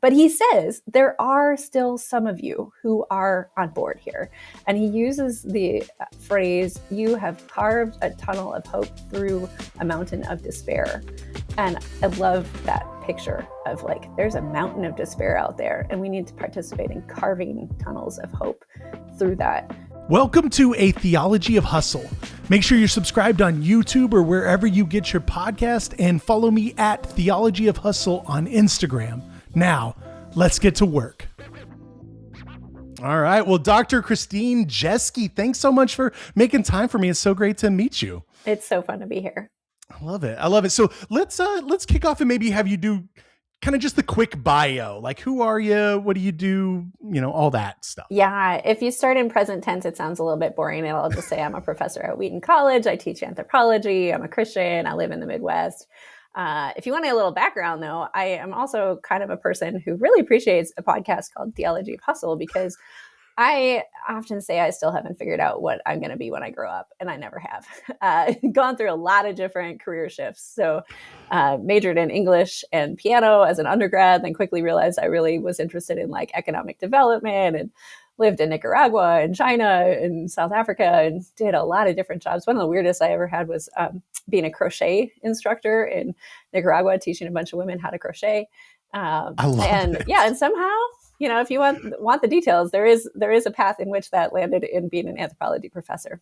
But he says there are still some of you who are on board here. And he uses the phrase, you have carved a tunnel of hope through a mountain of despair. And I love that picture of like, there's a mountain of despair out there, and we need to participate in carving tunnels of hope through that. Welcome to A Theology of Hustle. Make sure you're subscribed on YouTube or wherever you get your podcast, and follow me at Theology of Hustle on Instagram. Now, let's get to work. All right. Well, Dr. Christine Jeske, thanks so much for making time for me. It's so great to meet you. It's so fun to be here. I love it. I love it. So let's kick off and maybe have you do kind of just the quick bio. Like, who are you? What do you do? You know, all that stuff. Yeah. If you start in present tense, it sounds a little bit boring. And I'll just say I'm a professor at Wheaton College. I teach anthropology. I'm a Christian. I live in the Midwest. If you want a little background, though, I am also kind of a person who really appreciates a podcast called Theology of Hustle, because I often say I still haven't figured out what I'm going to be when I grow up, and I never have. Gone through a lot of different career shifts. So majored in English and piano as an undergrad, then quickly realized I really was interested in like economic development, and lived in Nicaragua and China and South Africa and did a lot of different jobs. One of the weirdest I ever had was being a crochet instructor in Nicaragua, teaching a bunch of women how to crochet. I love it. Yeah, and somehow, you know, if you want the details, there is a path in which that landed in being an anthropology professor.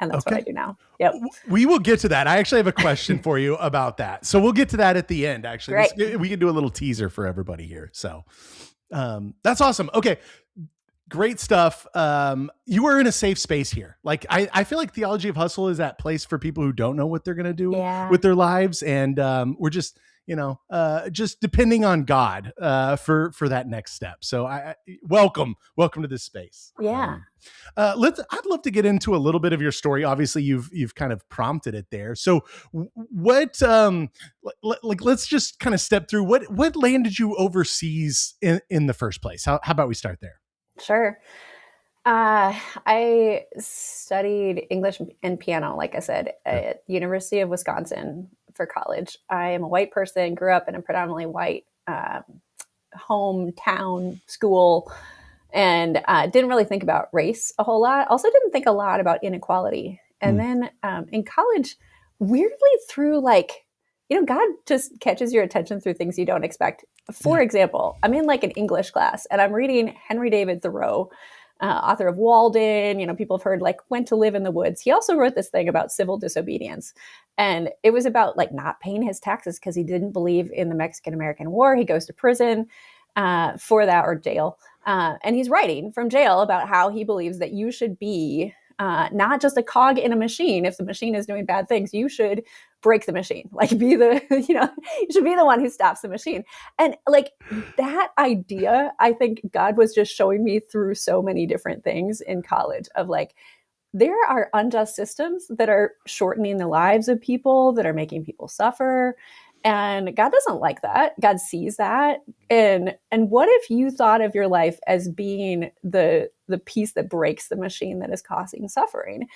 And that's what I do now. Yep. We will get to that. I actually have a question for you about that. So we'll get to that at the end, actually. We can do a little teaser for everybody here. So that's awesome. Okay. Great stuff. You are in a safe space here. Like, I feel like Theology of Hustle is that place for people who don't know what they're going to do with their lives. And we're just, just depending on God for that next step. So I welcome to this space. Yeah. I'd love to get into a little bit of your story. Obviously, you've kind of prompted it there. So what, let's just kind of step through what landed you overseas in the first place? How about we start there? Sure. I studied English and piano, like I said, at University of Wisconsin for college. I am a white person, grew up in a predominantly white hometown school, and didn't really think about race a whole lot. Also didn't think a lot about inequality. And then in college, weirdly through God just catches your attention through things you don't expect. For example, I'm in like an English class and I'm reading Henry David Thoreau, author of Walden. People have heard like Went to Live in the Woods. He also wrote this thing about civil disobedience. And it was about like not paying his taxes because he didn't believe in the Mexican-American War. He goes to prison for that, or jail. And he's writing from jail about how he believes that you should be not just a cog in a machine. If the machine is doing bad things, you should break the machine. Like you should be the one who stops the machine. And like that idea, I think God was just showing me through so many different things in college of like, there are unjust systems that are shortening the lives of people, that are making people suffer. And God doesn't like that. God sees that. And what if you thought of your life as being the piece that breaks the machine that is causing suffering?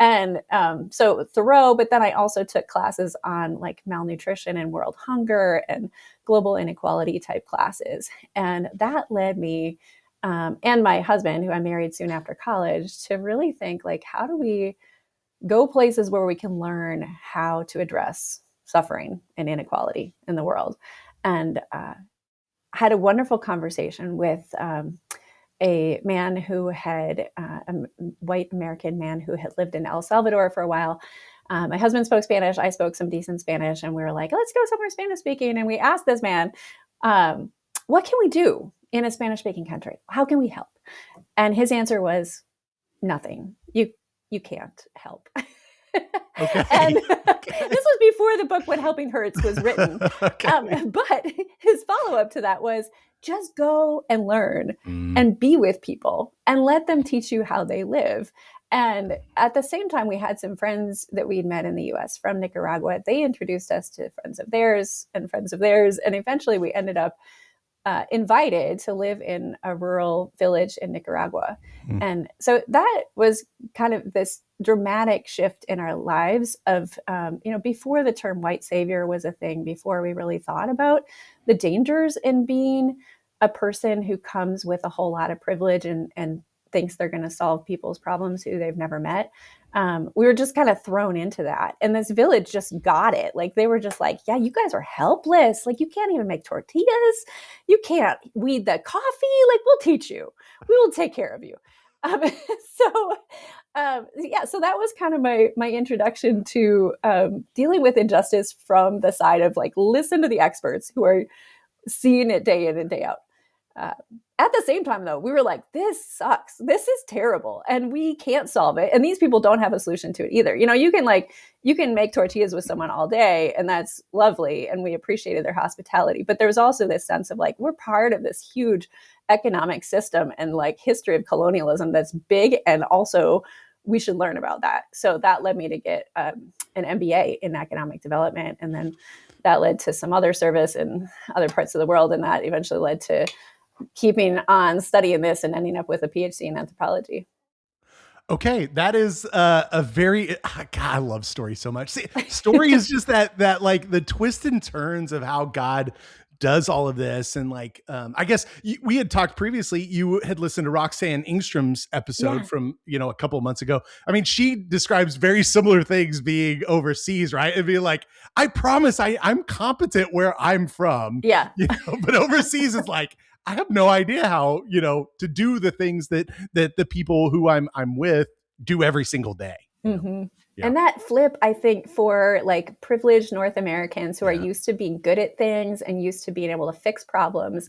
And so Thoreau, but then I also took classes on like malnutrition and world hunger and global inequality type classes. And that led me and my husband, who I married soon after college, to really think like, how do we go places where we can learn how to address suffering and inequality in the world? And had a wonderful conversation with a man who had, a white American man who had lived in El Salvador for a while. My husband spoke Spanish. I spoke some decent Spanish. And we were like, let's go somewhere Spanish speaking. And we asked this man, what can we do in a Spanish speaking country? How can we help? And his answer was nothing. You can't help. Okay. And this was before the book When Helping Hurts was written. Okay. But his follow-up to that was just go and learn and be with people and let them teach you how they live. And at the same time, we had some friends that we'd met in the US from Nicaragua. They introduced us to friends of theirs and friends of theirs. And eventually we ended up invited to live in a rural village in Nicaragua. And so that was kind of this dramatic shift in our lives of, before the term white savior was a thing, before we really thought about the dangers in being a person who comes with a whole lot of privilege and thinks they're going to solve people's problems who they've never met. We were just kind of thrown into that. And this village just got it. Like, they were just like, yeah, you guys are helpless. Like, you can't even make tortillas. You can't weed the coffee. Like, we'll teach you. We will take care of you. So that was kind of my introduction to dealing with injustice from the side of like, listen to the experts who are seeing it day in and day out. At the same time, though, we were like, this sucks. This is terrible. And we can't solve it. And these people don't have a solution to it either. You know, you can make tortillas with someone all day, and that's lovely. And we appreciated their hospitality. But there was also this sense of like, we're part of this huge economic system and like history of colonialism that's big. And also we should learn about that. So that led me to get an MBA in economic development. And then that led to some other service in other parts of the world. And that eventually led to keeping on studying this and ending up with a PhD in anthropology. Okay, that is a very God, I love story so much. See, story is just that like the twists and turns of how God does all of this. And like, I guess we had talked previously, you had listened to Roxanne Ingstrom's episode from, a couple of months ago. I mean, she describes very similar things being overseas, right? It'd be like, I promise I'm competent where I'm from. Yeah. But overseas is like, I have no idea how, to do the things that the people who I'm with do every single day. Mm-hmm. Yeah. And that flip, I think, for like privileged North Americans who are used to being good at things and used to being able to fix problems.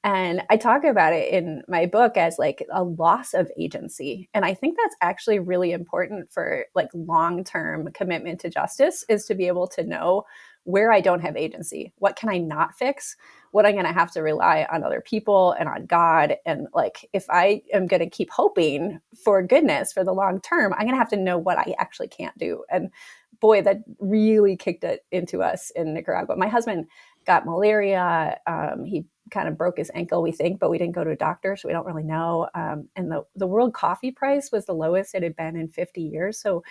And I talk about it in my book as like a loss of agency. And I think that's actually really important for like long-term commitment to justice, is to be able to know where I don't have agency. What can I not fix? What I'm going to have to rely on other people and on God. And like, if I am going to keep hoping for goodness for the long term, I'm going to have to know what I actually can't do. And boy, that really kicked it into us in Nicaragua. My husband got malaria. He kind of broke his ankle, we think, but we didn't go to a doctor, so we don't really know. And the world coffee price was the lowest it had been in 50 years. So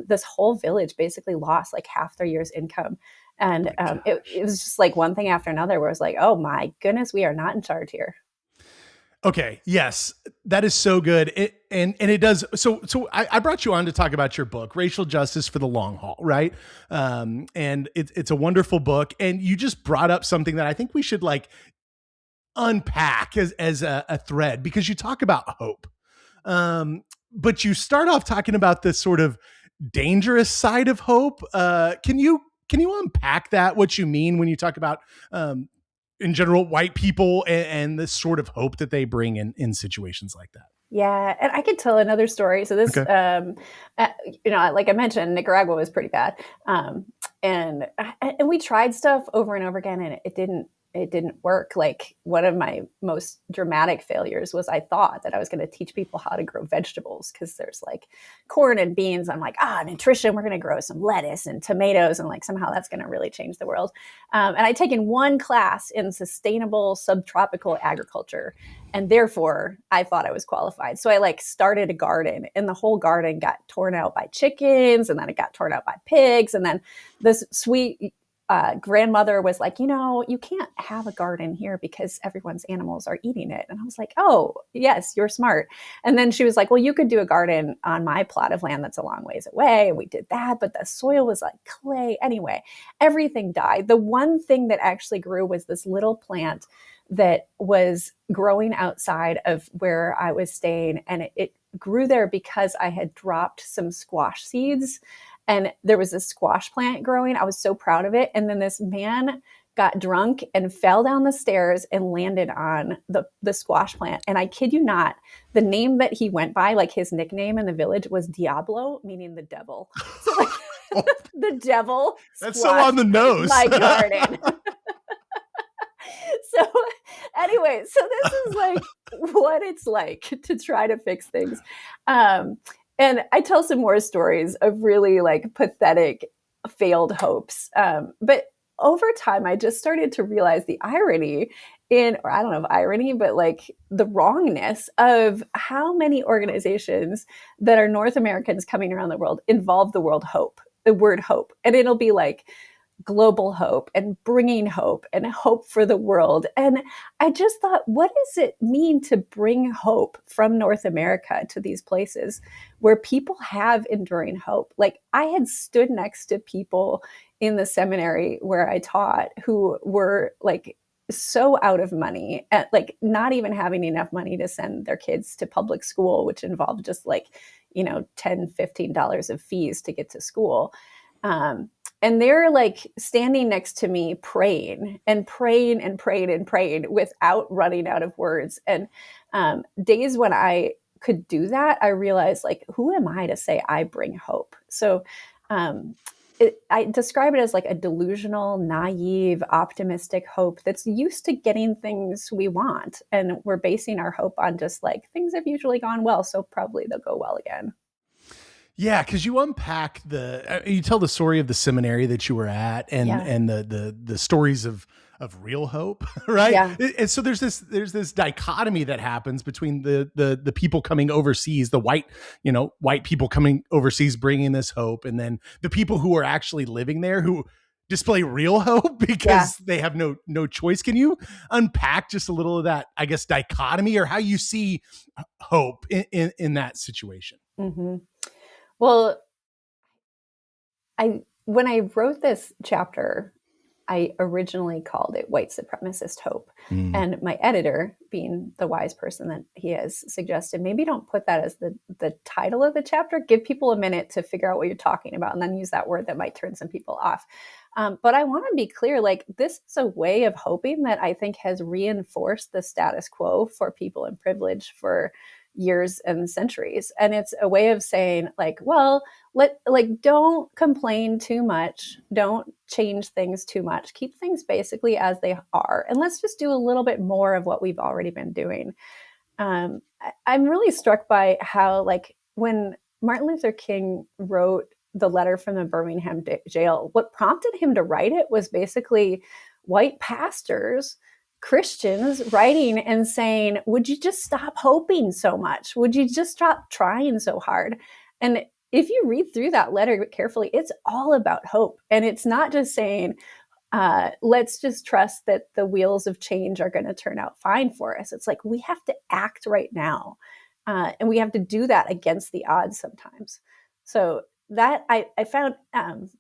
this whole village basically lost like half their year's income. And it was just like one thing after another where it was like, oh my goodness, we are not in charge here. Okay. Yes, that is so good. And it does. So I brought you on to talk about your book, Racial Justice for the Long Haul, right? And it's a wonderful book. And you just brought up something that I think we should like unpack as a thread, because you talk about hope. But you start off talking about this sort of dangerous side of hope. Can you unpack that, what you mean when you talk about, in general, white people and this sort of hope that they bring in situations like that? Yeah. And I could tell another story. So this, like I mentioned, Nicaragua was pretty bad. And we tried stuff over and over again, and it didn't work. Like, one of my most dramatic failures was I thought that I was going to teach people how to grow vegetables, because there's like corn and beans. I'm like, nutrition, we're going to grow some lettuce and tomatoes, and like somehow that's going to really change the world. And I'd taken one class in sustainable subtropical agriculture, and therefore I thought I was qualified. So I like started a garden, and the whole garden got torn out by chickens, and then it got torn out by pigs. And then this sweet grandmother was like, you can't have a garden here because everyone's animals are eating it. And I was like, oh, yes, you're smart. And then she was like, well, you could do a garden on my plot of land that's a long ways away. And we did that, but the soil was like clay. Anyway, everything died. The one thing that actually grew was this little plant that was growing outside of where I was staying. And it grew there because I had dropped some squash seeds, and there was a squash plant growing. I was so proud of it. And then this man got drunk and fell down the stairs and landed on the squash plant. And I kid you not, the name that he went by, like his nickname in the village, was Diablo, meaning the devil. So like the devil. That's so on the nose. My garden. So anyway, so this is like what it's like to try to fix things. And I tell some more stories of really like pathetic failed hopes. But over time, I just started to realize the irony or I don't know if irony, but like the wrongness of how many organizations that are North Americans coming around the world involve the word hope. And it'll be like, global hope and bringing hope and hope for the world. And I just thought, what does it mean to bring hope from North America to these places where people have enduring hope? Like, I had stood next to people in the seminary where I taught who were like so out of money, at like not even having enough money to send their kids to public school, which involved just like, $10-15 of fees to get to school. And they're like standing next to me praying and praying and praying and praying without running out of words. And days when I could do that, I realized, like, who am I to say I bring hope? So I describe it as like a delusional, naive, optimistic hope that's used to getting things we want. And we're basing our hope on just like things have usually gone well, so probably they'll go well again. Yeah, because you unpack you tell the story of the seminary that you were at, and the stories of real hope, right? Yeah. And so there's this dichotomy that happens between the people coming overseas, the white people coming overseas bringing this hope, and then the people who are actually living there who display real hope because they have no choice. Can you unpack just a little of that, I guess, dichotomy, or how you see hope in that situation? Mm-hmm. Well, when I wrote this chapter, I originally called it White Supremacist Hope. And my editor, being the wise person that he is, suggested maybe don't put that as the title of the chapter. Give people a minute to figure out what you're talking about and then use that word that might turn some people off. But I want to be clear, like, this is a way of hoping that I think has reinforced the status quo for people in privilege for years and centuries. And it's a way of saying, like, well, don't complain too much. Don't change things too much. Keep things basically as they are. And let's just do a little bit more of what we've already been doing. I'm really struck by how, like, when Martin Luther King wrote the letter from the Birmingham jail, what prompted him to write it was basically white pastors, Christians, writing and saying, would you just stop hoping so much? Would you just stop trying so hard? And if you read through that letter carefully, it's all about hope. And it's not just saying, let's just trust that the wheels of change are going to turn out fine for us. It's like, we have to act right now. And we have to do that against the odds sometimes. So that I found, and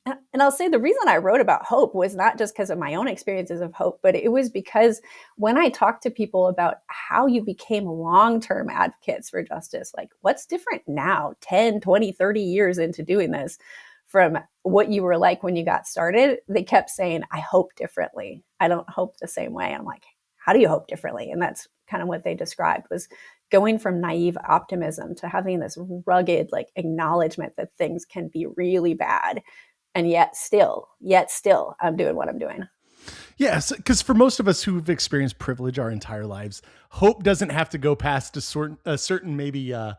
I'll say the reason I wrote about hope was not just because of my own experiences of hope, but it was because when I talked to people about how you became long-term advocates for justice, like, what's different now, 10, 20, 30 years into doing this from what you were like when you got started, they kept saying, I hope differently. I don't hope the same way. I'm like, how do you hope differently? And that's kind of what they described, was going from naive optimism to having this rugged, like, acknowledgement that things can be really bad. And yet still, I'm doing what I'm doing. Yes, because for most of us who've experienced privilege our entire lives, hope doesn't have to go past a certain maybe, I'm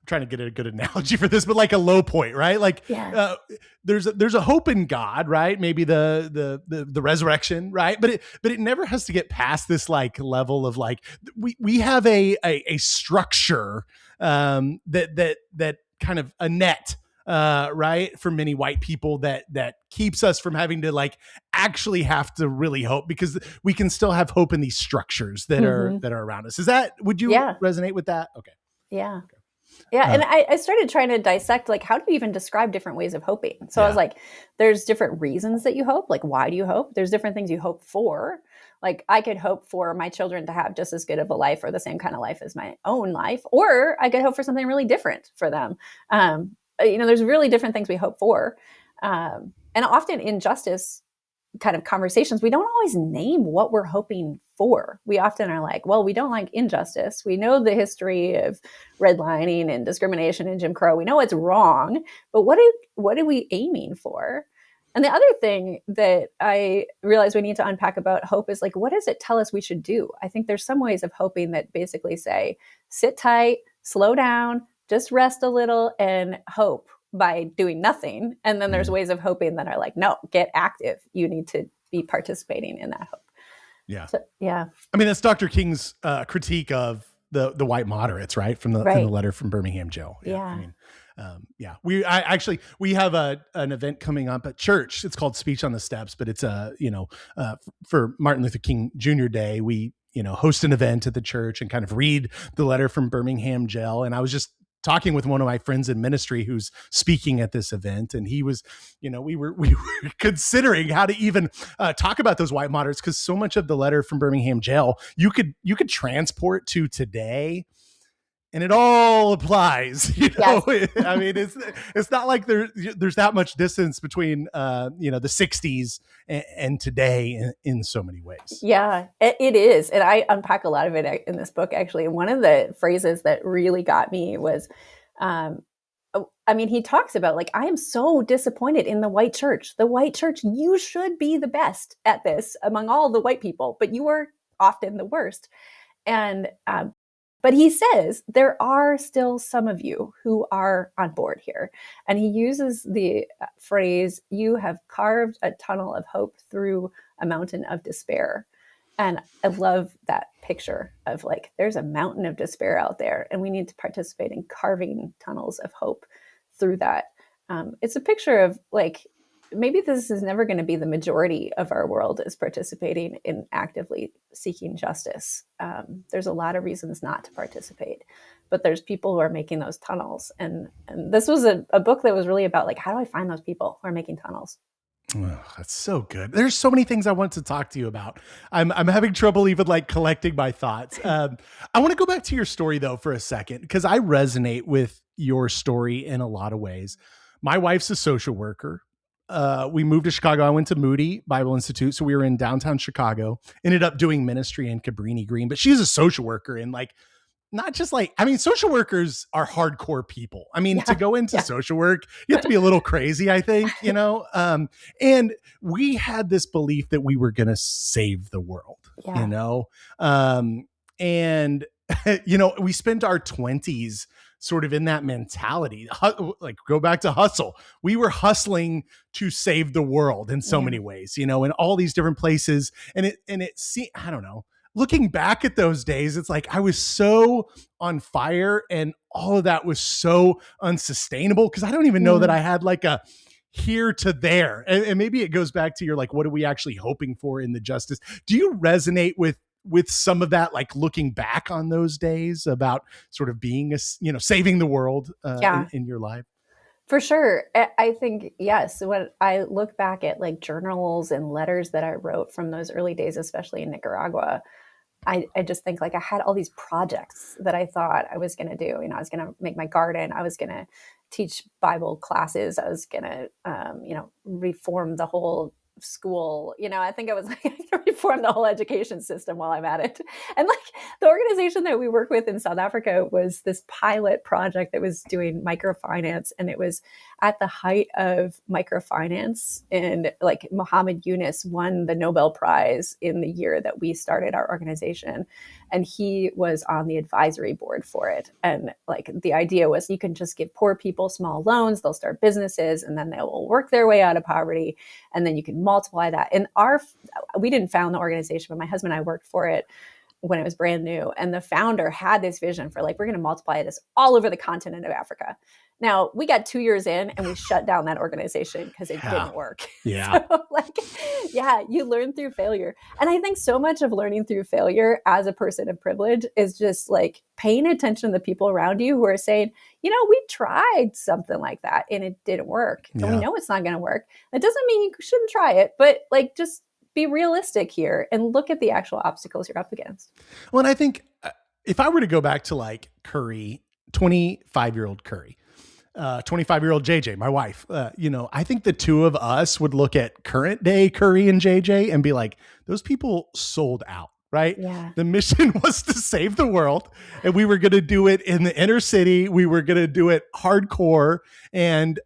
trying to get a good analogy for this, but like a low point, right? Like, there's a hope in God, right? Maybe the resurrection, right? But it never has to get past this like level of like, we have a structure that kind of a net, right, for many white people that keeps us from having to like actually have to really hope, because we can still have hope in these structures that are around us. Would you resonate with that? Okay. Yeah. Okay. Yeah. And I started trying to dissect, like, how do you even describe different ways of hoping? So I was like, there's different reasons that you hope. Like, why do you hope? There's different things you hope for. Like, I could hope for my children to have just as good of a life or the same kind of life as my own life, or I could hope for something really different for them. There's really different things we hope for. And often in justice kind of conversations, we don't always name what we're hoping for. We often are like, well, we don't like injustice. We know the history of redlining and discrimination and Jim Crow. We know it's wrong, but what are we aiming for? And the other thing that I realize we need to unpack about hope is, like, what does it tell us we should do? I think there's some ways of hoping that basically say, sit tight, slow down, just rest a little and hope by doing nothing. And then there's ways of hoping that are like, no, get active. You need to be participating in that hope. Yeah. So, yeah. I mean, that's Dr. King's critique of the white moderates, right? From the letter from Birmingham Jail. Yeah. I mean, we have an event coming up at church. It's called Speech on the Steps, but it's for Martin Luther King Jr. Day. We host an event at the church and kind of read the letter from Birmingham Jail. And I was just talking with one of my friends in ministry who's speaking at this event, and he was, we were considering how to even talk about those white moderates, because so much of the letter from Birmingham Jail you could transport to today. And it all applies, Yes. I mean, it's not like there's that much distance between, the 60s and today in so many ways. Yeah, it is. And I unpack a lot of it in this book, actually. And one of the phrases that really got me was, he talks about, like, I am so disappointed in the white church. The white church, you should be the best at this among all the white people, but you are often the worst. And, but he says, there are still some of you who are on board here. And he uses the phrase, you have carved a tunnel of hope through a mountain of despair. And I love that picture of, like, there's a mountain of despair out there, and we need to participate in carving tunnels of hope through that. It's a picture of, like, maybe this is never going to be the majority of our world is participating in actively seeking justice. There's a lot of reasons not to participate, but there's people who are making those tunnels. And this was a book that was really about, like, how do I find those people who are making tunnels? Oh, that's so good. There's so many things I want to talk to you about. I'm having trouble even, like, collecting my thoughts. I want to go back to your story though for a second, because I resonate with your story in a lot of ways. My wife's a social worker. We moved to Chicago. I went to Moody Bible Institute. So we were in downtown Chicago, ended up doing ministry in Cabrini Green, but she's a social worker, and, like, not just like, social workers are hardcore people. To go into social work, you have to be a little crazy, I think, and we had this belief that we were going to save the world, and, we spent our 20s sort of in that mentality, like, go back to hustle. We were hustling to save the world in so many ways, in all these different places. And I don't know, looking back at those days, it's like I was so on fire, and all of that was so unsustainable, because I don't even know that I had, like, a here to there. And maybe it goes back to your, like, what are we actually hoping for in the justice? Do you resonate with some of that, like, looking back on those days about sort of being saving the world in your life? For sure. I think, yes, when I look back at, like, journals and letters that I wrote from those early days, especially in Nicaragua, I just think, like, I had all these projects that I thought I was going to do. I was going to make my garden. I was going to teach Bible classes. I was going to, reform the whole school. I think I was like, I can reform the whole education system while I'm at it. And, like, the organization that we work with in South Africa was this pilot project that was doing microfinance, and it was at the height of microfinance, and, like, Muhammad Yunus won the Nobel Prize in the year that we started our organization, and he was on the advisory board for it. And, like, the idea was you can just give poor people small loans, they'll start businesses, and then they will work their way out of poverty, and then you can multiply that. And we didn't found the organization, but my husband and I worked for it when it was brand new. And the founder had this vision for, like, we're going to multiply this all over the continent of Africa. Now, we got 2 years in and we shut down that organization because it didn't work. Yeah. So, like, you learn through failure. And I think so much of learning through failure as a person of privilege is just, like, paying attention to the people around you who are saying, we tried something like that and it didn't work. And we know it's not going to work. That doesn't mean you shouldn't try it, but, like, just be realistic here and look at the actual obstacles you're up against. Well, and I think if I were to go back to, like, Currey, 25-year-old Currey, 25-year-old JJ, my wife, I think the two of us would look at current day Currey and JJ and be like, those people sold out, right? Yeah. The mission was to save the world, and we were going to do it in the inner city. We were going to do it hardcore. And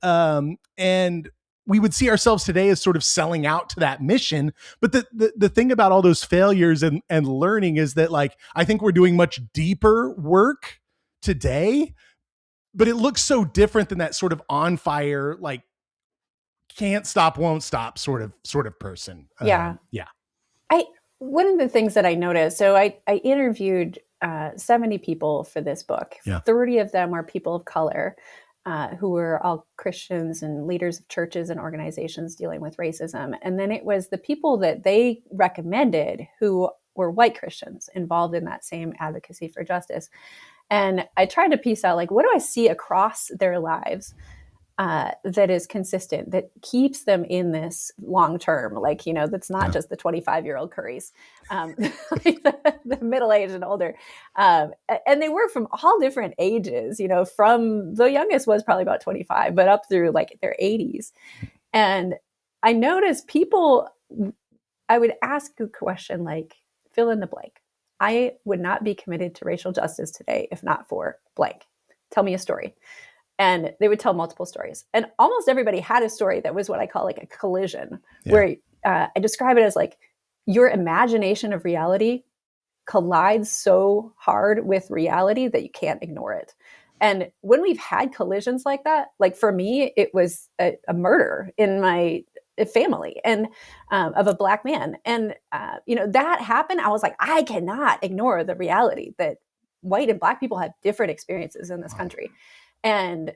we would see ourselves today as sort of selling out to that mission. But the thing about all those failures and learning is that, like, I think we're doing much deeper work today, but it looks so different than that sort of on fire, like, can't stop, won't stop sort of person. Yeah. One of the things that I noticed, so I interviewed 70 people for this book. 30 of them are people of color. who were all Christians and leaders of churches and organizations dealing with racism. And then it was the people that they recommended who were white Christians involved in that same advocacy for justice. And I tried to piece out, like, what do I see across their lives that is consistent, that keeps them in this long term, like, that's not just the 25-year-old Curreys, like the middle-aged and older. And they were from all different ages, from the youngest was probably about 25, but up through like their 80s. And I noticed people, I would ask a question like, fill in the blank. I would not be committed to racial justice today if not for blank. Tell me a story. And they would tell multiple stories. And almost everybody had a story that was what I call like a collision, where I describe it as like your imagination of reality collides so hard with reality that you can't ignore it. And when we've had collisions like that, like for me, it was a murder in my family and of a Black man. And, that happened. I was like, I cannot ignore the reality that white and Black people have different experiences in this country. And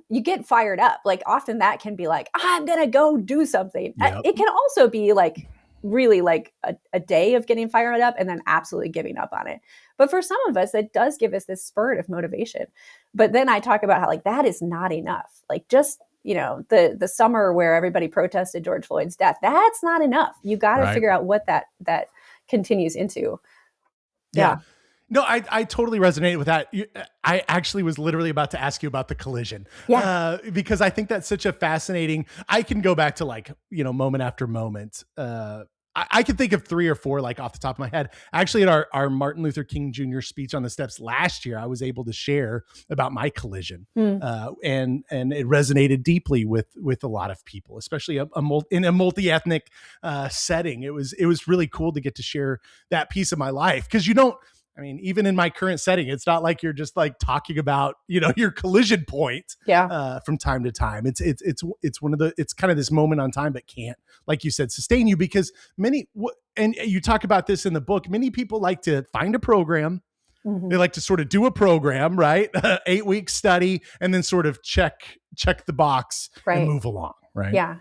you get fired up. Like often that can be like, I'm going to go do something. Yep. It can also be like really like a day of getting fired up and then absolutely giving up on it. But for some of us, it does give us this spurt of motivation. But then I talk about how like that is not enough. Like just, the summer where everybody protested George Floyd's death, that's not enough. You got to figure out what that continues into. Yeah. No, I totally resonated with that. I actually was literally about to ask you about the collision. Because I think that's such a fascinating, I can go back to like, moment after moment. I can think of 3 or 4, like off the top of my head. Actually, at our Martin Luther King Jr. speech on the steps last year, I was able to share about my collision. And it resonated deeply with a lot of people, especially in a multi-ethnic setting. It was really cool to get to share that piece of my life. Because even in my current setting, it's not like you're just like talking about, your collision point from time to time. It's it's kind of this moment on time, but can't, like you said, sustain you because and you talk about this in the book, many people like to find a program. Mm-hmm. They like to sort of do a program, right? 8-week study and then sort of check the box and move along. Right. Yeah.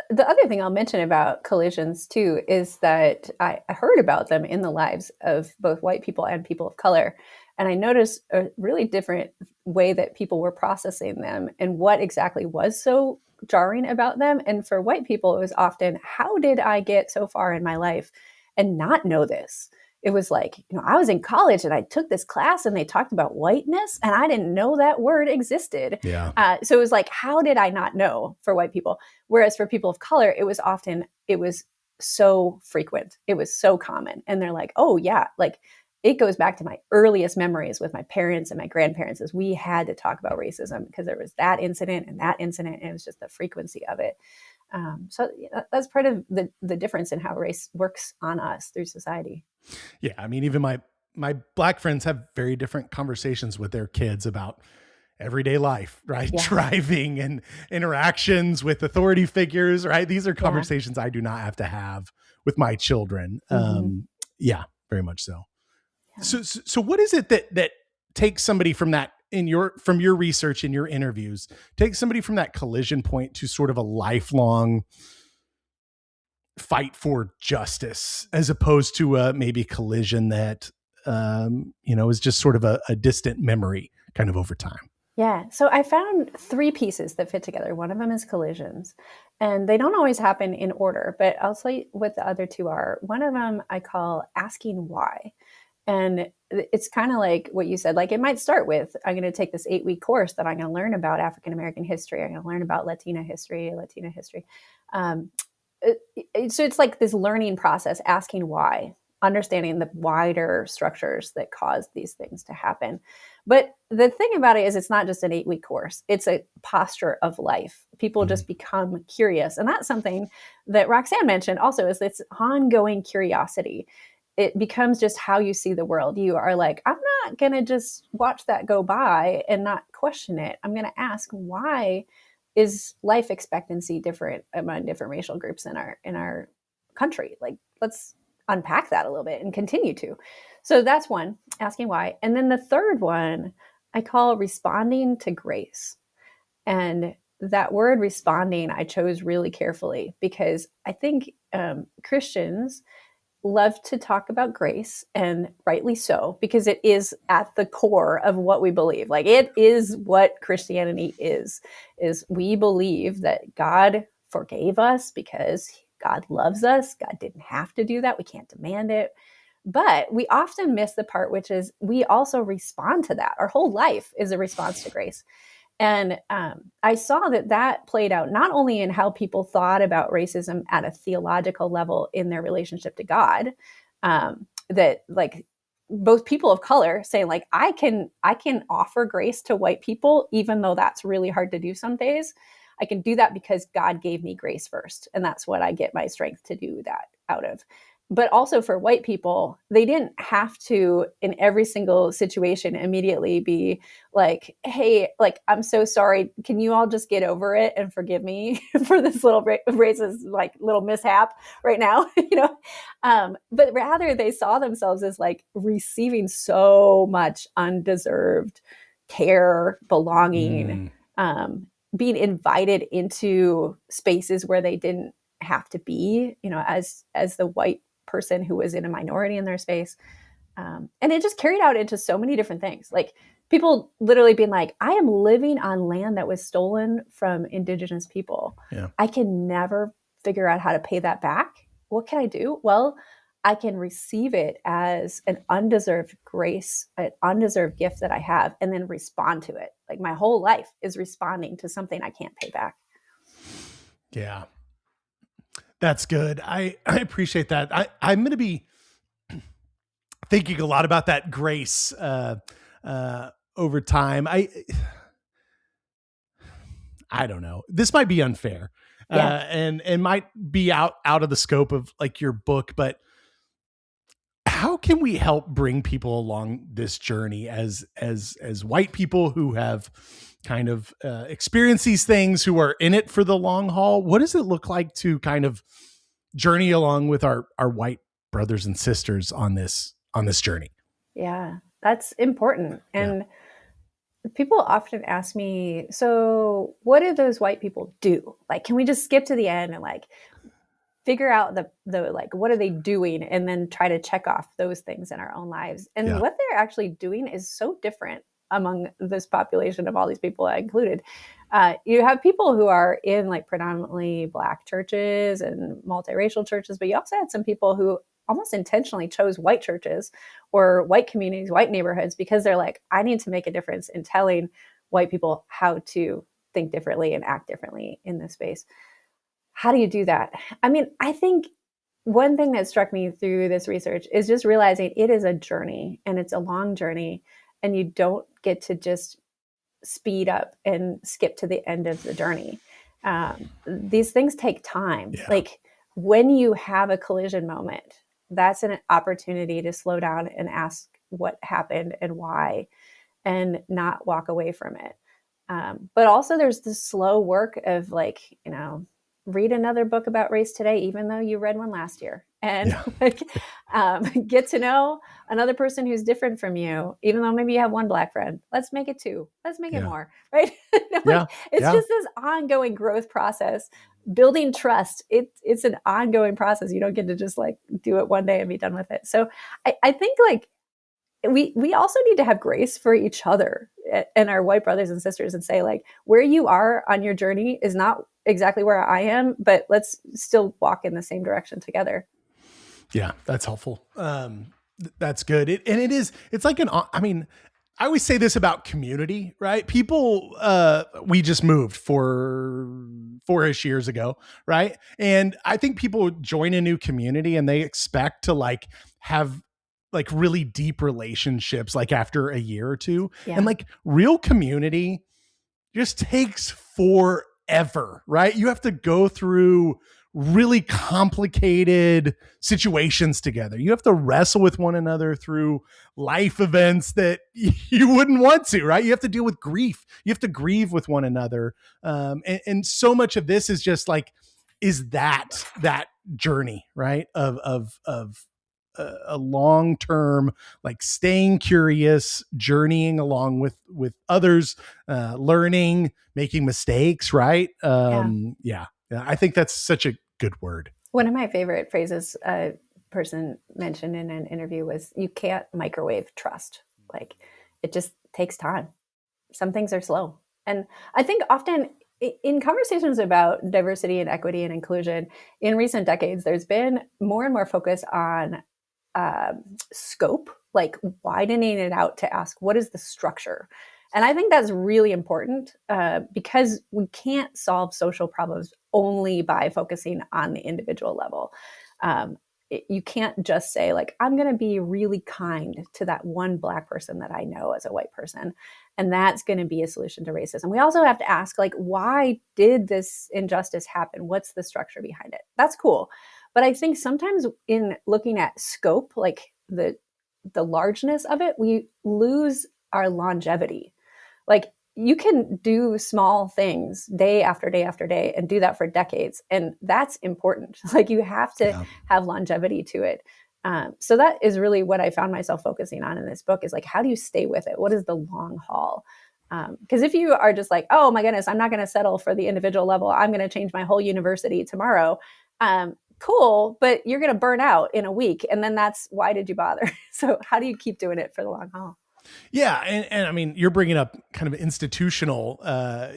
The other thing I'll mention about collisions too is that I heard about them in the lives of both white people and people of color. And I noticed a really different way that people were processing them and what exactly was so jarring about them. And for white people, it was often, how did I get so far in my life and not know this? It was like, I was in college and I took this class and they talked about whiteness and I didn't know that word existed. Yeah. So it was like, how did I not know for white people? Whereas for people of color, it was so frequent. It was so common. And they're like, oh yeah, like it goes back to my earliest memories with my parents and my grandparents is we had to talk about racism because there was that incident and it was just the frequency of it. So that's part of the difference in how race works on us through society. Yeah. Even my Black friends have very different conversations with their kids about everyday life, right? Yeah. Driving and interactions with authority figures, right? These are conversations I do not have to have with my children. Mm-hmm. Very much so. Yeah. So what is it that takes somebody from that from your research in your interviews, take somebody from that collision point to sort of a lifelong fight for justice as opposed to maybe collision that, is just sort of a distant memory kind of over time? Yeah. So I found 3 pieces that fit together. One of them is collisions and they don't always happen in order, but I'll tell you what the other 2 are. One of them I call asking why. And it's kind of like what you said, like it might start with, I'm going to take this 8-week course that I'm going to learn about African-American history. I'm going to learn about Latina history. So it's like this learning process, asking why, understanding the wider structures that cause these things to happen. But the thing about it is it's not just an 8-week course. It's a posture of life. People just become curious. And that's something that Roxanne mentioned also is this ongoing curiosity. It becomes just how you see the world. You are like, I'm not going to just watch that go by and not question it. I'm going to ask, why is life expectancy different among different racial groups in our country? Like, let's unpack that a little bit and continue to. So that's one, asking why. And then the third one I call responding to grace. And that word responding, I chose really carefully because I think Christians love to talk about grace, and rightly so, because it is at the core of what we believe. Like, it is what Christianity is we believe that God forgave us because God loves us. God didn't have to do that. We can't demand it. But we often miss the part, which is we also respond to that. Our whole life is a response to grace. And I saw that played out not only in how people thought about racism at a theological level in their relationship to God, that like both people of color saying like, I can offer grace to white people, even though that's really hard to do some days. I can do that because God gave me grace first. And that's what I get my strength to do that out of. But also for white people, they didn't have to, in every single situation, immediately be like, hey, like, I'm so sorry. Can you all just get over it and forgive me for this little racist, like, little mishap right now? But rather they saw themselves as like receiving so much undeserved care, belonging, being invited into spaces where they didn't have to be, as the white person who was in a minority in their space. And it just carried out into so many different things. Like, people literally being like, I am living on land that was stolen from indigenous people. Yeah. I can never figure out how to pay that back. What can I do? Well, I can receive it as an undeserved grace, an undeserved gift that I have, and then respond to it. Like, my whole life is responding to something I can't pay back. Yeah. That's good. I appreciate that. I'm going to be thinking a lot about that grace over time. I don't know. This might be unfair, and might be out of the scope of like your book, but how can we help bring people along this journey as white people who have kind of experienced these things, who are in it for the long haul? What does it look like to kind of journey along with our white brothers and sisters on this journey? Yeah, that's important. And people often ask me, so what do those white people do? Like, can we just skip to the end and like figure out the like, what are they doing? And then try to check off those things in our own lives. And what they're actually doing is so different among this population of all these people I included. You have people who are in like predominantly Black churches and multiracial churches, but you also had some people who almost intentionally chose white churches or white communities, white neighborhoods, because they're like, I need to make a difference in telling white people how to think differently and act differently in this space. How do you do that? I mean, I think one thing that struck me through this research is just realizing it is a journey, and it's a long journey, and you don't get to just speed up and skip to the end of the journey. These things take time. Yeah. Like, when you have a collision moment, that's an opportunity to slow down and ask what happened and why, and not walk away from it. But also there's this slow work of like, read another book about race today, even though you read one last year, and get to know another person who's different from you, even though maybe you have one Black friend. Let's make it two. Let's make it more, right? It's just this ongoing growth process, building trust. It's an ongoing process. You don't get to just like do it one day and be done with it. So I think like we also need to have grace for each other and our white brothers and sisters, and say like, where you are on your journey is not exactly where I am, but let's still walk in the same direction together. Yeah, that's helpful. That's good. It's like I always say this about community, right? People, we just moved 4-ish years ago, right? And I think people join a new community and they expect to like have like really deep relationships like after a year or two. Yeah. And like real community just takes forever, right? You have to go through really complicated situations together. You have to wrestle with one another through life events that you wouldn't want to, right? You have to deal with grief. You have to grieve with one another. And so much of this is just like, is that journey, right? Of a long-term, like staying curious, journeying along with others, learning, making mistakes, right? Yeah. I think that's such a good word. One of my favorite phrases a person mentioned in an interview was, you can't microwave trust. Like, it just takes time. Some things are slow. And I think often in conversations about diversity and equity and inclusion in recent decades, there's been more and more focus on scope, like widening it out to ask, what is the structure? And I think that's really important because we can't solve social problems only by focusing on the individual level. You can't just say, like, I'm going to be really kind to that one Black person that I know as a white person, and that's going to be a solution to racism. We also have to ask, like, why did this injustice happen? What's the structure behind it? That's cool. But I think sometimes in looking at scope, like the largeness of it, we lose our longevity. Like, you can do small things day after day after day and do that for decades. And that's important. Like, you have to have longevity to it. So that is really what I found myself focusing on in this book, is like, how do you stay with it? What is the long haul? Because if you are just like, oh my goodness, I'm not going to settle for the individual level, I'm going to change my whole university tomorrow. Cool, but you're going to burn out in a week. And then why did you bother? So how do you keep doing it for the long haul? Yeah. And I mean, you're bringing up kind of institutional, that's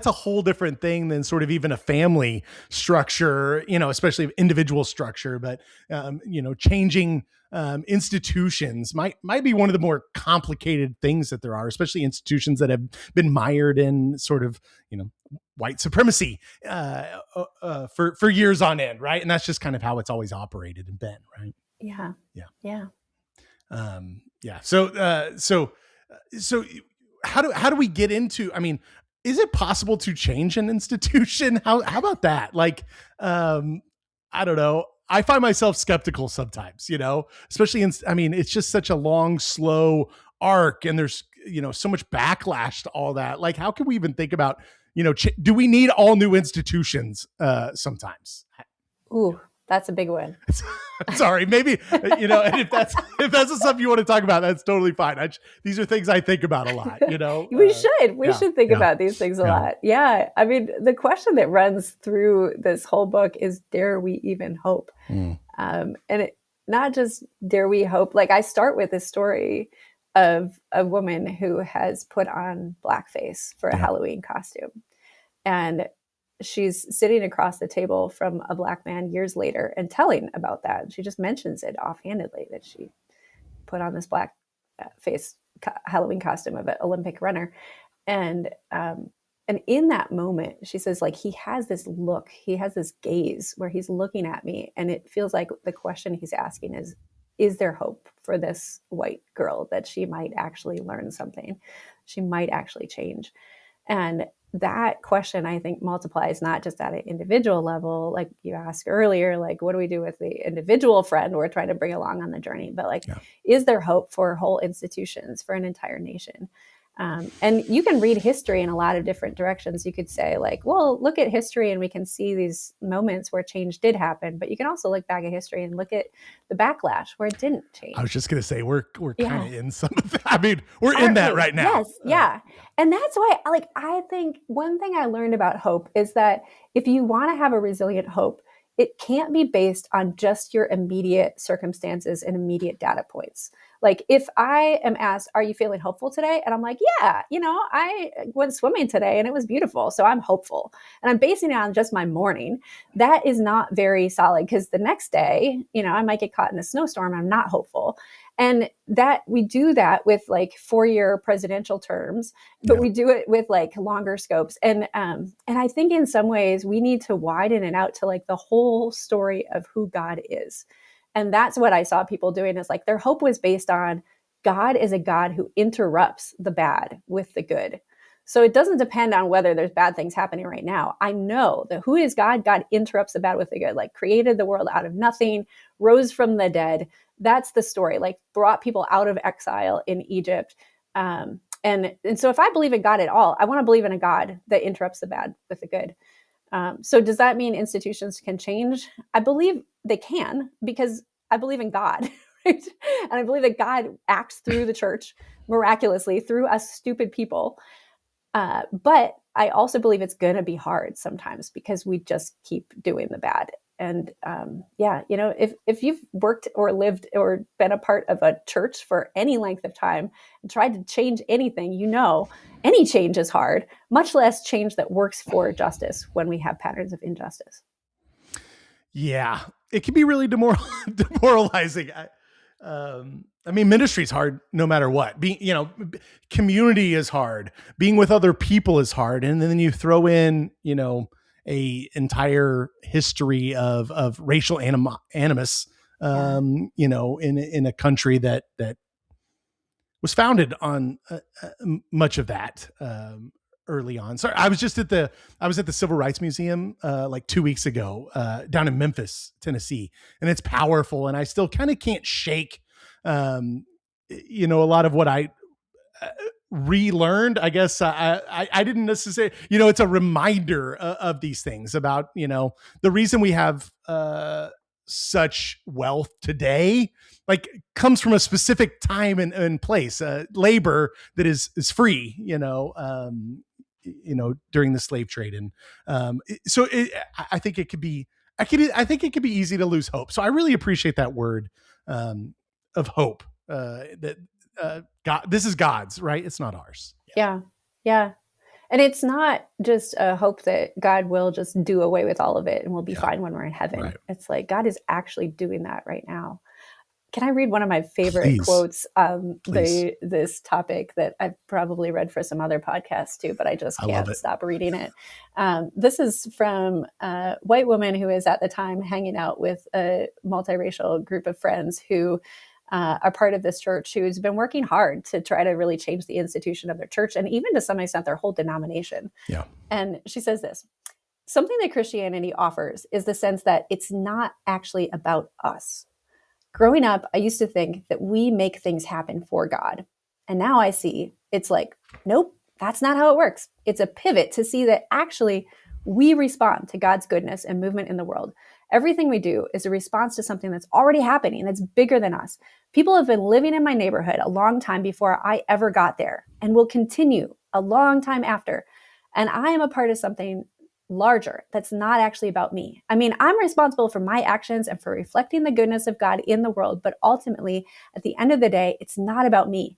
a whole different thing than sort of even a family structure, especially individual structure, but, changing institutions might be one of the more complicated things that there are, especially institutions that have been mired in sort of, white supremacy for years on end. Right. And that's just kind of how it's always operated and been. Right. Yeah. So how do we get into, I mean, is it possible to change an institution? How about that? Like, I don't know. I find myself skeptical sometimes, especially it's just such a long, slow arc, and there's, so much backlash to all that. Like, how can we even think about, do we need all new institutions sometimes? Ooh, that's a big one. Sorry, maybe, and if that's the stuff you want to talk about, that's totally fine. These are things I think about a lot, We should think about these things a lot. Yeah. I mean, the question that runs through this whole book is, dare we even hope? Not just dare we hope. Like, I start with this story of a woman who has put on blackface for a Halloween costume. And she's sitting across the table from a Black man years later and telling about that. And she just mentions it offhandedly, that she put on this black face Halloween costume of an Olympic runner. And in that moment, she says, like, he has this look, he has this gaze where he's looking at me. And it feels like the question he's asking is there hope for this white girl, that she might actually learn something? She might actually change. And that question, I think, multiplies not just at an individual level, like you asked earlier, like, what do we do with the individual friend we're trying to bring along on the journey? But like, is there hope for whole institutions, for an entire nation? And you can read history in a lot of different directions. You could say, like, well, look at history and we can see these moments where change did happen. But you can also look back at history and look at the backlash where it didn't change. I was just going to say, we're kind of in some of that. I mean, we're in that right now. Yes. Yeah. And that's why, like, I think one thing I learned about hope is that if you want to have a resilient hope, it can't be based on just your immediate circumstances and immediate data points. Like, if I am asked, are you feeling hopeful today? And I'm like, yeah, I went swimming today and it was beautiful, so I'm hopeful. And I'm basing it on just my morning. That is not very solid, because the next day, I might get caught in a snowstorm. I'm not hopeful. And that we do that with like 4-year presidential terms, but we do it with like longer scopes. And I think in some ways we need to widen it out to like the whole story of who God is. And that's what I saw people doing, is like their hope was based on God is a God who interrupts the bad with the good. So it doesn't depend on whether there's bad things happening right now. I know that who is God? God interrupts the bad with the good, like created the world out of nothing, rose from the dead. That's the story, like brought people out of exile in Egypt. And so if I believe in God at all, I want to believe in a God that interrupts the bad with the good. So does that mean institutions can change? I believe they can, because I believe in God, right? And I believe that God acts through the church miraculously through us stupid people. But I also believe it's going to be hard sometimes because we just keep doing the bad. And if you've worked or lived or been a part of a church for any length of time and tried to change anything, any change is hard, much less change that works for justice when we have patterns of injustice. Yeah, it can be really demoralizing. Ministry is hard no matter what. Community is hard. Being with other people is hard. And then you throw in, a entire history of racial animus, in a country that was founded on much of that early on. Sorry, I was at the Civil Rights Museum like 2 weeks ago down in Memphis, Tennessee, and it's powerful. And I still kind of can't shake, a lot of what I relearned. I guess I didn't necessarily, it's a reminder of these things about, the reason we have such wealth today, like, comes from a specific time and place, labor that is free, during the slave trade. And I think it could be easy to lose hope. So I really appreciate that word of hope, that God, this is God's, right? It's not ours. Yeah. And it's not just a hope that God will just do away with all of it and we'll be fine when we're in heaven. Right. It's like God is actually doing that right now. Can I read one of my favorite quotes on this topic that I've probably read for some other podcasts too, but I just can't stop reading it. This is from a white woman who is at the time hanging out with a multiracial group of friends who are part of this church, who's been working hard to try to really change the institution of their church and even to some extent their whole denomination. Yeah. And she says this: something that Christianity offers is the sense that it's not actually about us. Growing up, I used to think that we make things happen for God. And now I see it's like, nope, that's not how it works. It's a pivot to see that actually we respond to God's goodness and movement in the world. Everything we do is a response to something that's already happening, that's bigger than us. People have been living in my neighborhood a long time before I ever got there and will continue a long time after. And I am a part of something larger that's not actually about me. I mean, I'm responsible for my actions and for reflecting the goodness of God in the world, but ultimately, at the end of the day, it's not about me.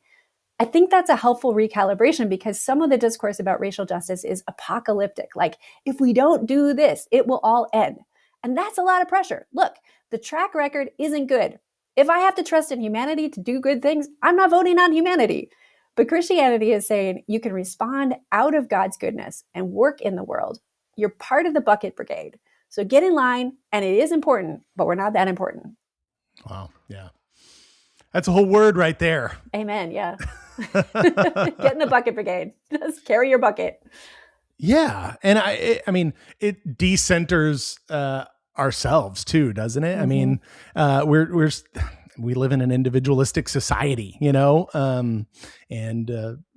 I think that's a helpful recalibration because some of the discourse about racial justice is apocalyptic. Like, if we don't do this, it will all end. And that's a lot of pressure. Look, the track record isn't good. If I have to trust in humanity to do good things, I'm not voting on humanity. But Christianity is saying you can respond out of God's goodness and work in the world. You're part of the bucket brigade. So get in line, and it is important, but we're not that important. Wow. Yeah. That's a whole word right there. Amen. Yeah. Get in the bucket brigade. Just carry your bucket. Yeah. And I mean, it decenters ourselves too, doesn't it? Mm-hmm. I mean, we live in an individualistic society, and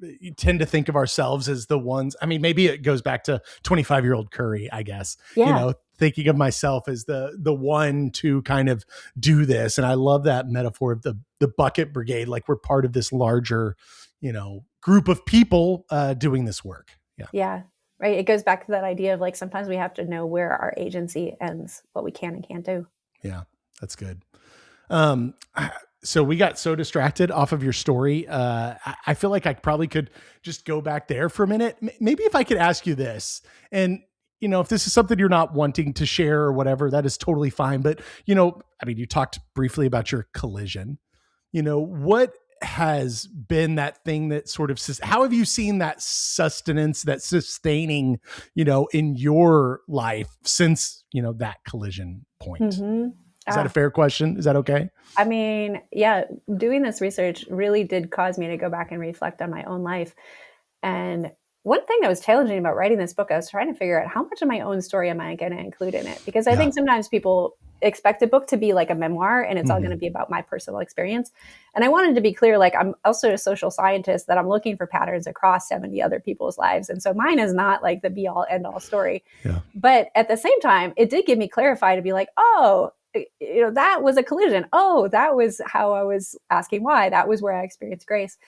you tend to think of ourselves as the ones. I mean, maybe it goes back to 25-year-old Currey, I guess, thinking of myself as the one to kind of do this. And I love that metaphor of the bucket brigade. Like, we're part of this larger, group of people doing this work. Yeah. Yeah. Right. It goes back to that idea of like, sometimes we have to know where our agency ends, what we can and can't do. Yeah, that's good. So we got so distracted off of your story. I feel like I probably could just go back there for a minute. Maybe if I could ask you this, and if this is something you're not wanting to share or whatever, that is totally fine. But, you talked briefly about your collision. What has been that thing that sort of, how have you seen that sustenance, that sustaining, in your life since, that collision point? Mm-hmm. Is that a fair question? Is that okay? I mean, yeah, doing this research really did cause me to go back and reflect on my own life. And one thing that was challenging about writing this book, I was trying to figure out how much of my own story am I going to include in it? Because I think sometimes people expect a book to be like a memoir, and it's all going to be about my personal experience. And I wanted to be clear, like, I'm also a social scientist, that I'm looking for patterns across 70 other people's lives. And so mine is not like the be all end all story. Yeah. But at the same time, it did give me clarify to be like, oh, that was a collision. Oh, that was how I was asking why. That was where I experienced grace.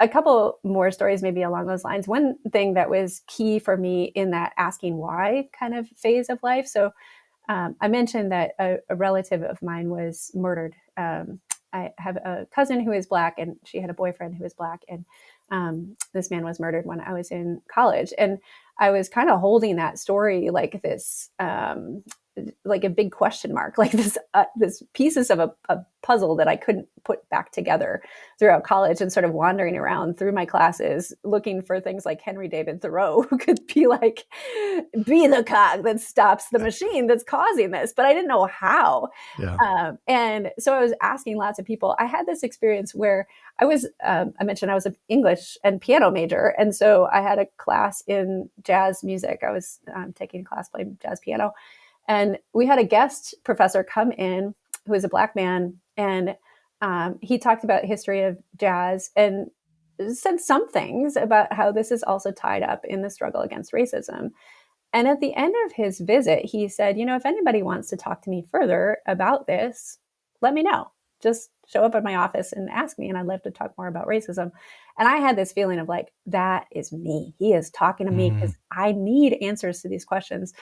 A couple more stories maybe along those lines. One thing that was key for me in that asking why kind of phase of life. So I mentioned that a relative of mine was murdered. I have a cousin who is Black, and she had a boyfriend who was Black. And this man was murdered when I was in college. And I was kind of holding that story like this, like a big question mark, like this pieces of a puzzle that I couldn't put back together throughout college, and sort of wandering around through my classes looking for things like Henry David Thoreau, who could be the cog that stops the machine that's causing this, but I didn't know how. Yeah. And so I was asking lots of people. I had this experience where I mentioned I was an English and piano major, and so I had a class in jazz music. I was taking a class playing jazz piano. And we had a guest professor come in who was a Black man, and he talked about history of jazz and said some things about how this is also tied up in the struggle against racism. And at the end of his visit, he said, if anybody wants to talk to me further about this, let me know. Just show up at my office and ask me, and I'd love to talk more about racism. And I had this feeling of like, that is me. He is talking to me because I need answers to these questions.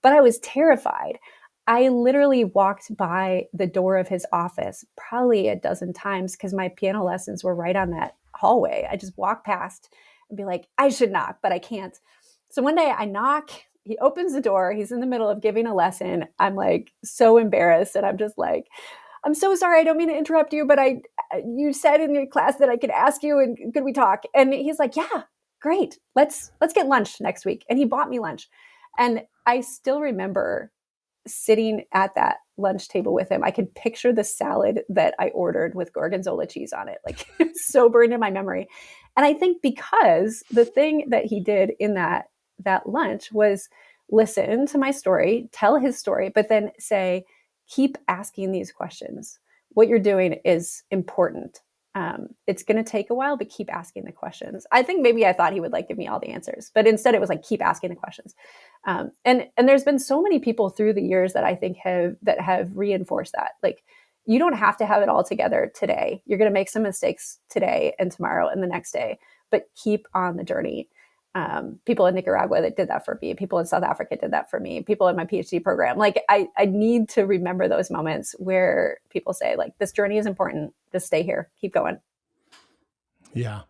But I was terrified. I literally walked by the door of his office probably a dozen times because my piano lessons were right on that hallway. I just walked past and be like, I should knock, but I can't. So one day I knock, he opens the door, he's in the middle of giving a lesson. I'm like so embarrassed, and I'm just like, I'm so sorry, I don't mean to interrupt you, but you said in your class that I could ask you, and could we talk? And he's like, yeah, great. Let's get lunch next week. And he bought me lunch. And I still remember sitting at that lunch table with him. I could picture the salad that I ordered with gorgonzola cheese on it. Like, it's so burned in my memory. And I think because the thing that he did in that lunch was listen to my story, tell his story, but then say, keep asking these questions. What you're doing is important. It's going to take a while, but keep asking the questions. I think maybe I thought he would give me all the answers, but instead it was keep asking the questions. And there's been so many people through the years that I think have reinforced that. You don't have to have it all together today. You're going to make some mistakes today and tomorrow and the next day, but keep on the journey. People in Nicaragua that did that for me. People in South Africa did that for me. People in my PhD program. I need to remember those moments where people say, this journey is important. Just stay here. Keep going. Yeah.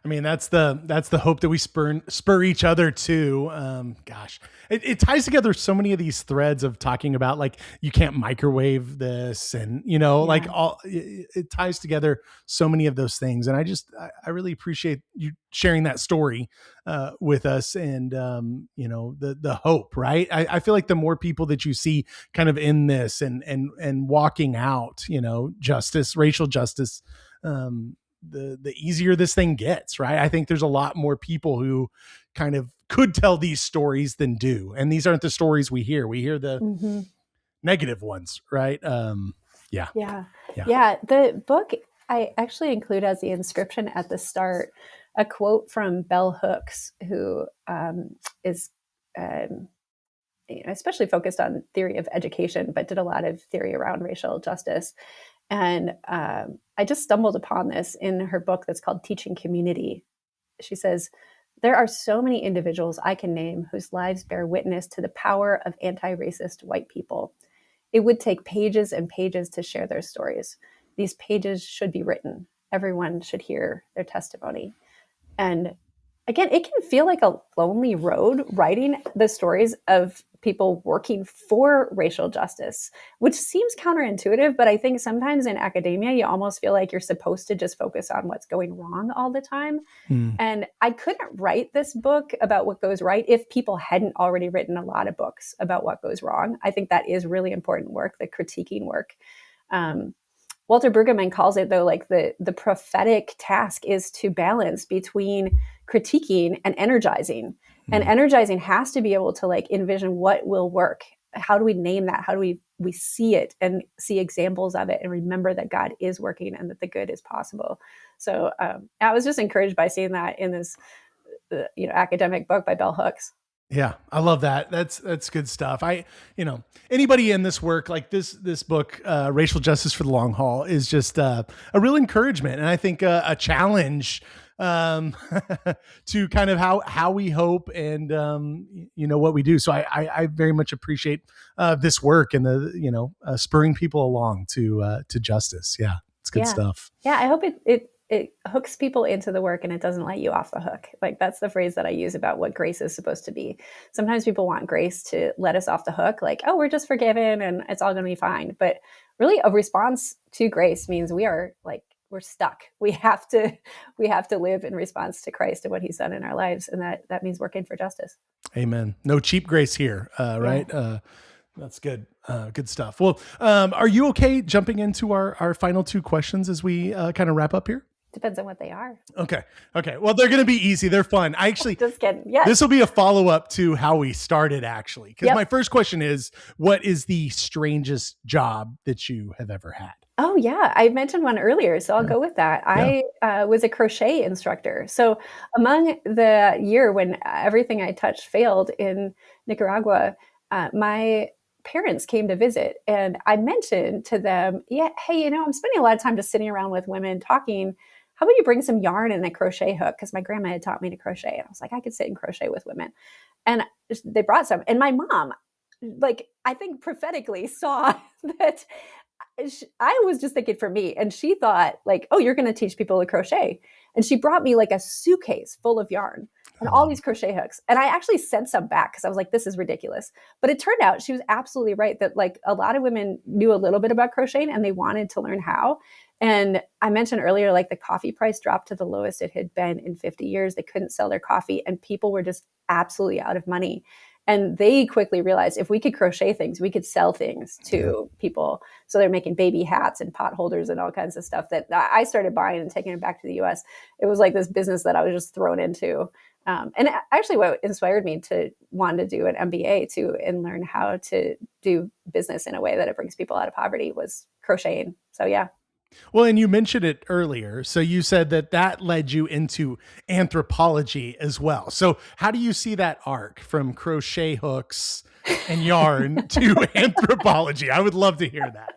I mean, that's the hope that we spur each other to. Gosh, it ties together so many of these threads of talking about you can't microwave this, and it ties together so many of those things. And I really appreciate you sharing that story with us, and the hope. Right, I feel like the more people that you see kind of in this and walking out, justice, racial justice. The easier this thing gets, right? I think there's a lot more people who kind of could tell these stories than do. And these aren't the stories we hear. We hear the negative ones, right? Yeah. The book, I actually include as the inscription at the start, a quote from Bell Hooks, who is especially focused on theory of education, but did a lot of theory around racial justice. And I just stumbled upon this in her book that's called Teaching Community. She says, there are so many individuals I can name whose lives bear witness to the power of anti-racist white people. It would take pages and pages to share their stories. These pages should be written. Everyone should hear their testimony. And again, it can feel like a lonely road writing the stories of people working for racial justice, which seems counterintuitive, but I think sometimes in academia, you almost feel like you're supposed to just focus on what's going wrong all the time. And I couldn't write this book about what goes right if people hadn't already written a lot of books about what goes wrong. I think that is really important work, the critiquing work. Walter Brueggemann calls it, though, the prophetic task is to balance between critiquing and energizing. And energizing has to be able to envision what will work how do we name that? How do we see it and see examples of it and remember that God is working and that the good is possible? So I was just encouraged by seeing that in this academic book by Bell Hooks. Yeah, I love that. That's good stuff. Anybody in this work, like this book, Racial Justice for the Long Haul, is just a real encouragement, and I think a challenge to kind of how we hope and what we do. So I very much appreciate this work and the spurring people along to justice. Yeah, it's good stuff. Yeah, I hope it hooks people into the work and it doesn't let you off the hook. Like, that's the phrase that I use about what grace is supposed to be. Sometimes people want grace to let us off the hook, like, oh, we're just forgiven and it's all going to be fine. But really, a response to grace means we're stuck. We have to live in response to Christ and what he's done in our lives. And that means working for justice. Amen. No cheap grace here, right? Yeah. That's good. Good stuff. Well, are you okay jumping into our final two questions as we kind of wrap up here? Depends on what they are. Okay. Well, they're going to be easy. They're fun. I actually, just kidding. Yes. This will be a follow-up to how we started, actually. Because my first question is, what is the strangest job that you have ever had? Oh, yeah. I mentioned one earlier, so I'll go with that. Yeah. I was a crochet instructor. So among the year when everything I touched failed in Nicaragua, my parents came to visit, and I mentioned to them, hey, I'm spending a lot of time just sitting around with women talking. How about you bring some yarn and a crochet hook? Because my grandma had taught me to crochet. And I was like, I could sit and crochet with women. And they brought some. And my mom, I think prophetically saw that I was just thinking for me. And she thought oh, you're going to teach people to crochet. And she brought me a suitcase full of yarn and all these crochet hooks. And I actually sent some back because I was like, this is ridiculous. But it turned out she was absolutely right that a lot of women knew a little bit about crocheting and they wanted to learn how. And I mentioned earlier, the coffee price dropped to the lowest it had been in 50 years. They couldn't sell their coffee and people were just absolutely out of money. And they quickly realized if we could crochet things, we could sell things to people. So they're making baby hats and pot holders and all kinds of stuff that I started buying and taking it back to the US. It was like this business that I was just thrown into. And actually what inspired me to want to do an MBA too and learn how to do business in a way that it brings people out of poverty was crocheting. So yeah. Well, and you mentioned it earlier. So you said that led you into anthropology as well. So how do you see that arc from crochet hooks and yarn to anthropology? I would love to hear that.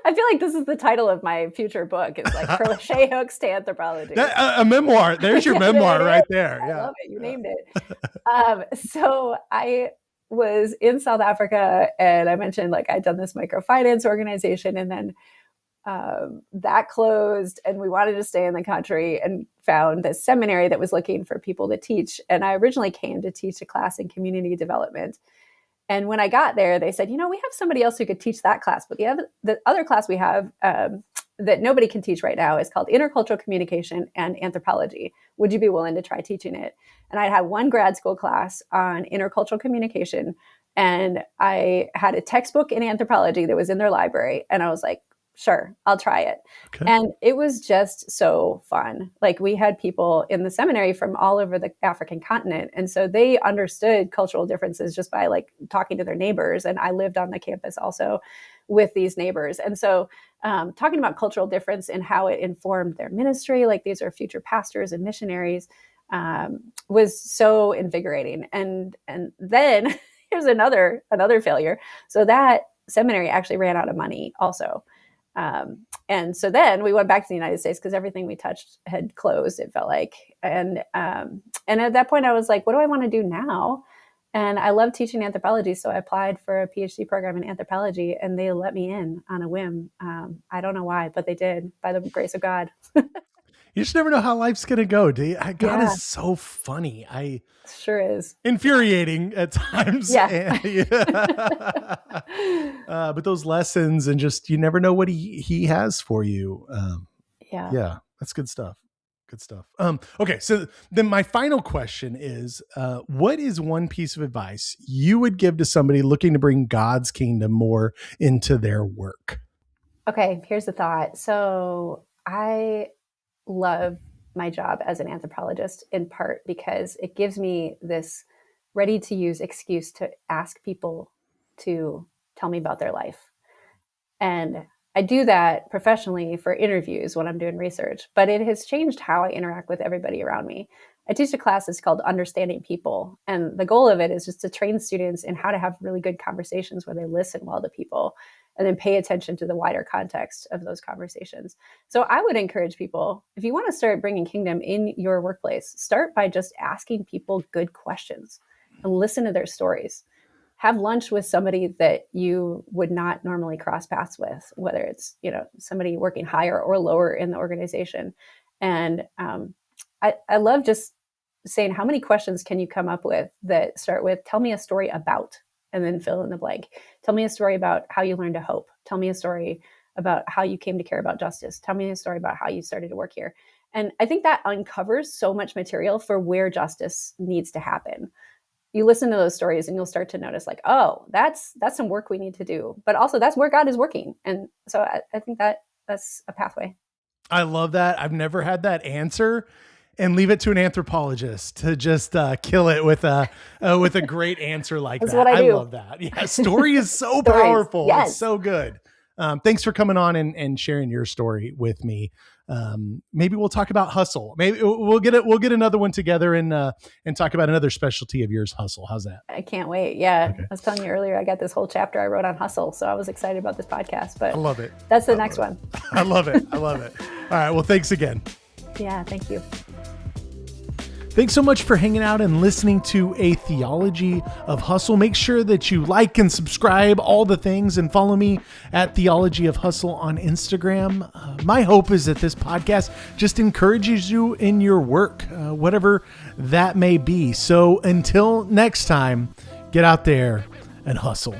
I feel like this is the title of my future book. It's crochet hooks to anthropology. A memoir. There's your memoir right there. I love it. You named it. So I was in South Africa and I mentioned I'd done this microfinance organization and then that closed and we wanted to stay in the country and found this seminary that was looking for people to teach. And I originally came to teach a class in community development. And when I got there, they said, we have somebody else who could teach that class. But the other class we have that nobody can teach right now is called intercultural communication and anthropology. Would you be willing to try teaching it? And I had one grad school class on intercultural communication. And I had a textbook in anthropology that was in their library. And I was like, sure, I'll try it. Okay. And it was just so fun. We had people in the seminary from all over the African continent. And so they understood cultural differences just by talking to their neighbors. And I lived on the campus also with these neighbors. And so talking about cultural difference and how it informed their ministry, these are future pastors and missionaries, was so invigorating. And then here's another failure. So that seminary actually ran out of money also. And so then we went back to the United States because everything we touched had closed, it felt like. And at that point I was like, what do I want to do now? And I love teaching anthropology. So I applied for a PhD program in anthropology and they let me in on a whim. I don't know why, but they did by the grace of God. You just never know how life's going to go. God is so funny. Sure is. Infuriating at times. Yeah. But those lessons and just, you never know what he has for you. Yeah, that's good stuff. Good stuff. Okay. So then my final question is, what is one piece of advice you would give to somebody looking to bring God's kingdom more into their work? Okay. Here's the thought. So I love my job as an anthropologist in part because it gives me this ready to use excuse to ask people to tell me about their life. And I do that professionally for interviews when I'm doing research, but it has changed how I interact with everybody around me. I teach a class that's called Understanding People. And the goal of it is just to train students in how to have really good conversations where they listen well to people and then pay attention to the wider context of those conversations. So I would encourage people, if you want to start bringing kingdom in your workplace, start by just asking people good questions and listen to their stories. Have lunch with somebody that you would not normally cross paths with, whether it's, somebody working higher or lower in the organization. And I love just saying, how many questions can you come up with that start with, tell me a story about, and then fill in the blank. Tell me a story about how you learned to hope. Tell me a story about how you came to care about justice. Tell me a story about how you started to work here. And I think that uncovers so much material for where justice needs to happen. You listen to those stories and you'll start to notice like, oh, that's some work we need to do, but also that's where God is working. And so I think that's a pathway. I love that. I've never had that answer, and leave it to an anthropologist to just kill it with a great answer like that's that. What I do. Love that. Yeah. Story is so powerful. Yes. It's so good. Thanks for coming on and sharing your story with me. Maybe we'll talk about hustle. Maybe we'll get another one together and talk about another specialty of yours, hustle. How's that? I can't wait. Yeah. Okay. I was telling you earlier, I got this whole chapter I wrote on hustle. So I was excited about this podcast, but I love it. That's the next one. I love it. I love it. All right. Well, thanks again. Yeah. Thank you. Thanks so much for hanging out and listening to A Theology of Hustle. Make sure that you like and subscribe, all the things, and follow me at Theology of Hustle on Instagram. My hope is that this podcast just encourages you in your work, whatever that may be. So until next time, get out there and hustle.